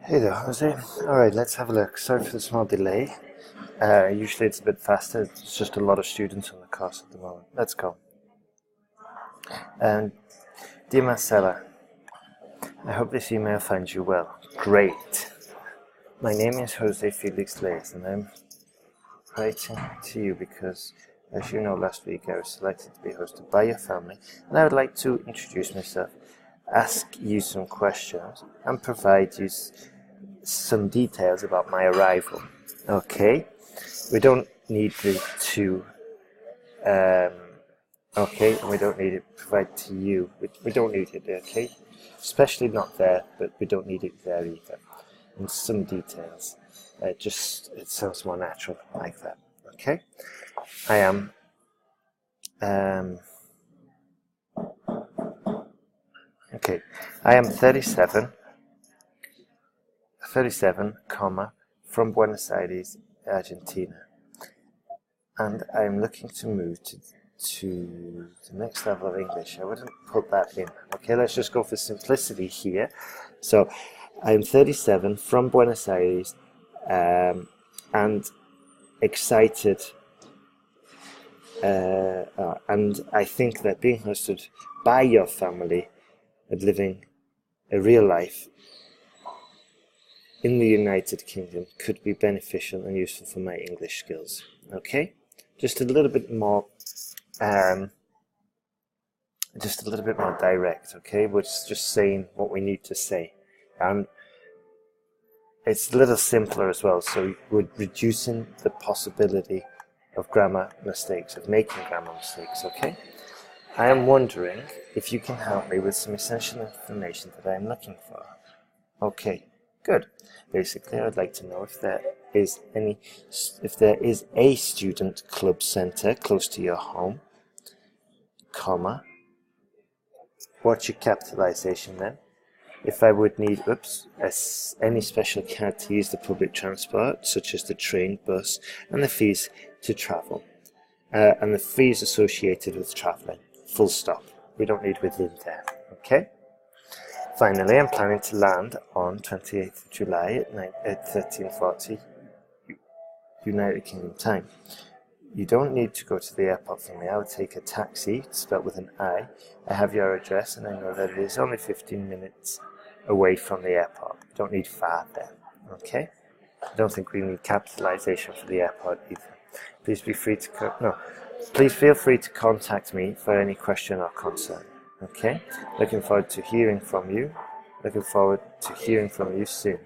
Hey there, Jose. Alright, let's have a look. Sorry for the small delay. Usually it's a bit faster. It's just a lot of students on the course at the moment. Let's go. Um, Dear Marcella, I hope this email finds you well. Great. My name is Jose Felix Leis, and I'm writing to you because, as you know, last week I was selected to be hosted by your family, and I would like to introduce myself, ask you some questions, and provide you some details about my arrival. Okay? We don't need the to, okay, and we don't need it provide to you. We don't need it, okay? Especially not there, but we don't need it there either. And some details. It sounds more natural like that. Okay? I am, okay, I am 37, comma, from Buenos Aires, Argentina. And I'm looking to move to the next level of English. I wouldn't put that in. Okay, let's just go for simplicity here. So, I'm 37, from Buenos Aires, and excited. And I think that being hosted by your family and living a real life in the United Kingdom could be beneficial and useful for my English skills. Okay? Just a little bit more direct, okay? We're just saying what we need to say. And it's a little simpler as well, so we're reducing the possibility of grammar mistakes, of making grammar mistakes, okay? I am wondering if you can help me with some essential information that I am looking for. Okay, good. Basically, I would like to know if there is a student club center close to your home, comma, what's your capitalization then? If I would need, any special card to use the public transport, such as the train, bus, and the fees to travel, and the fees associated with traveling, full stop. We don't need within there, okay? Finally, I'm planning to land on 28th of July at 13:40 United Kingdom time. You don't need to go to the airport for me. I would take a taxi, spelled with an I. I have your address, and I know that it is only 15 minutes away from the airport. Don't need far there, okay? I don't think we need capitalization for the airport either. Please feel free to contact me for any question or concern. Okay? Looking forward to hearing from you. Looking forward to hearing from you soon.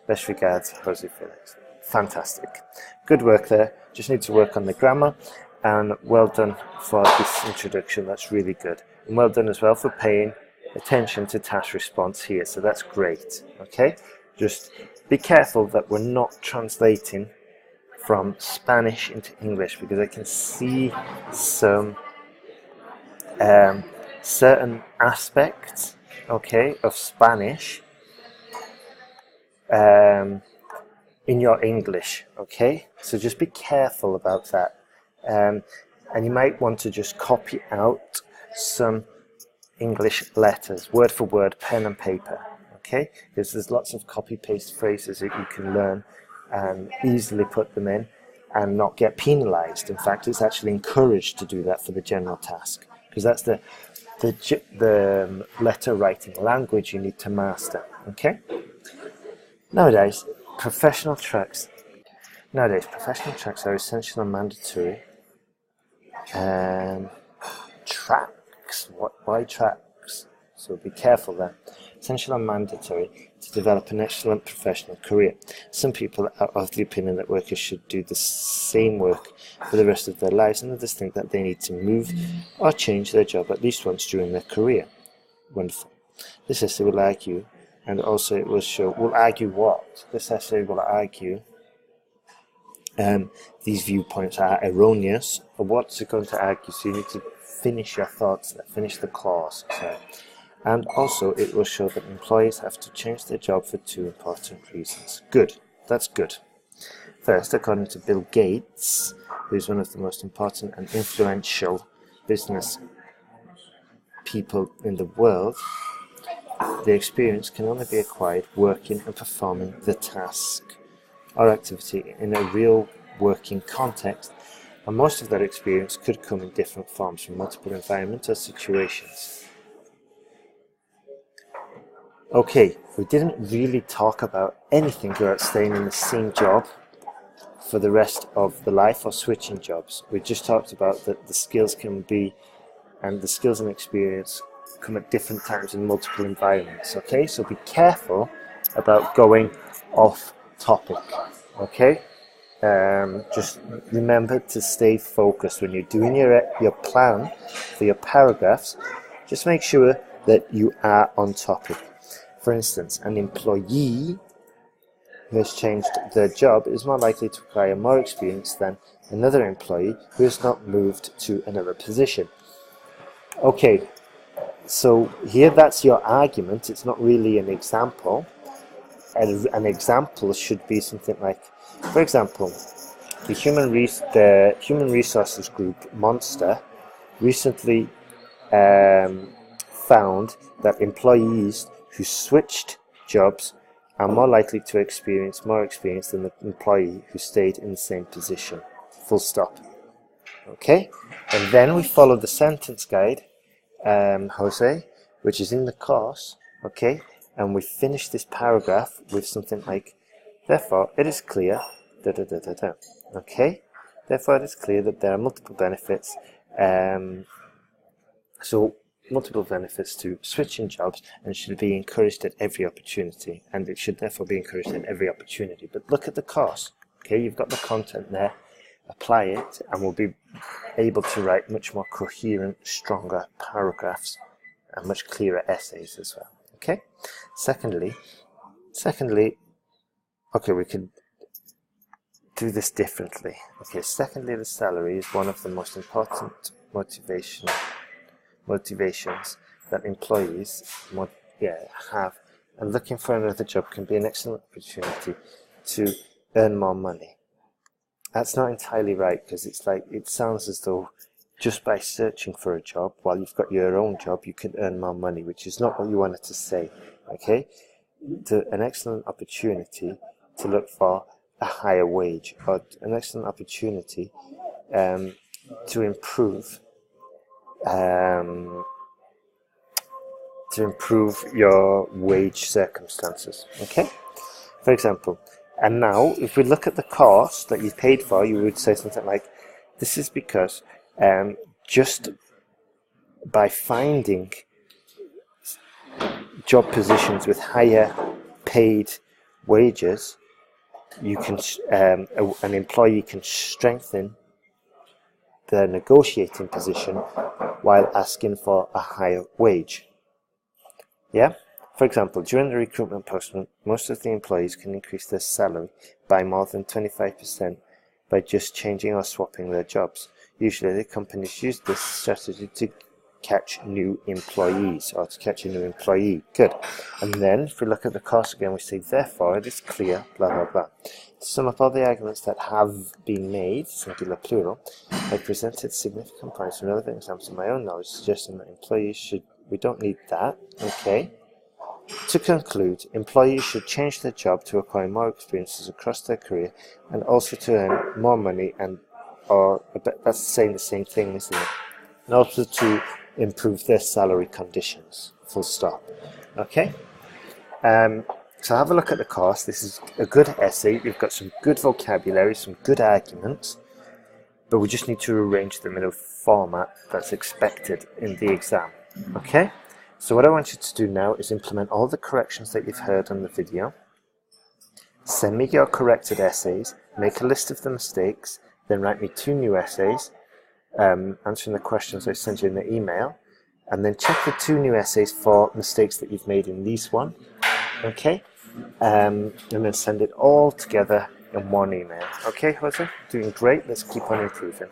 Best regards, Jose Felix. Fantastic. Good work there. Just need to work on the grammar. And well done for this introduction. That's really good. And well done as well for paying attention to task response here. So that's great. Okay? Just be careful that we're not translating from Spanish into English, because I can see some certain aspects, okay, of Spanish in your English, okay? So just be careful about that. And you might want to just copy out some English letters, word for word, pen and paper, okay? Because there's lots of copy-paste phrases that you can learn and easily put them in and not get penalized. In fact, it's actually encouraged to do that for the general task, because that's the letter writing language you need to master, okay? Nowadays, professional tracks are essential and mandatory. Tracks, why tracks? So be careful there. Essential and mandatory to develop an excellent professional career. Some people are of the opinion that workers should do the same work for the rest of their lives, and others think that they need to move or change their job at least once during their career. Wonderful. This essay will argue, and also it will argue what? This essay will argue these viewpoints are erroneous. Or what's it going to argue? So you need to finish your thoughts there, finish the clause. Sorry. And also it will show that employees have to change their job for two important reasons. Good. That's good. First, according to Bill Gates, who is one of the most important and influential business people in the world, the experience can only be acquired working and performing the task or activity in a real working context, and most of that experience could come in different forms from multiple environments or situations. Okay, we didn't really talk about anything about staying in the same job for the rest of the life or switching jobs. We just talked about that the skills can be, and the skills and experience come at different times in multiple environments. Okay, so be careful about going off topic. Okay, just remember to stay focused when you're doing your plan for your paragraphs. Just make sure that you are on topic. For instance, an employee who has changed their job is more likely to acquire more experience than another employee who has not moved to another position. Okay, so here that's your argument. It's not really an example. An example should be something like, for example, the human resources group Monster recently found that employees who switched jobs are more likely to experience more experience than the employee who stayed in the same position. Full stop. Okay? And then we follow the sentence guide, Jose, which is in the course. Okay? And we finish this paragraph with something like, therefore, it is clear, da da da da da. Okay? Therefore, it is clear that there are multiple benefits. Multiple benefits to switching jobs, and should be encouraged at every opportunity, and it should therefore be encouraged at every opportunity. But look at the course. Okay, you've got the content there, apply it, and we'll be able to write much more coherent, stronger paragraphs and much clearer essays as well. Okay, secondly, okay, we could do this differently. Okay, secondly, the salary is one of the most important motivations that employees have, and looking for another job can be an excellent opportunity to earn more money. That's not entirely right, because it sounds as though just by searching for a job while you've got your own job you can earn more money, which is not what you wanted to say. Okay, an excellent opportunity to look for a higher wage, or an excellent opportunity to improve your wage circumstances. Okay, for example, and now if we look at the course that you paid for, you would say something like, this is because just by finding job positions with higher paid wages, you can an employee can strengthen their negotiating position while asking for a higher wage. Yeah? For example, during the recruitment process, most of the employees can increase their salary by more than 25% by just changing or swapping their jobs. Usually the companies use this strategy to catch new employees, or to catch a new employee. Good. And then if we look at the course again, we say, therefore it is clear, blah blah blah. To sum up all the arguments that have been made, singular plural, I presented significant points and relevant examples of my own knowledge suggesting that employees should, we don't need that, okay. To conclude, employees should change their job to acquire more experiences across their career, and also to earn more money, that's saying the same thing, isn't it? And also to improve their salary conditions, full stop. Okay? So have a look at the course. This is a good essay. You've got some good vocabulary, some good arguments, but we just need to arrange them in a format that's expected in the exam. Okay? So what I want you to do now is implement all the corrections that you've heard on the video. Send me your corrected essays, make a list of the mistakes, then write me 2 new essays, answering the questions I sent you in the email, and then check the 2 new essays for mistakes that you've made in these one. Okay? And then send it all together in one email. Okay, Jose? Doing great. Let's keep on improving.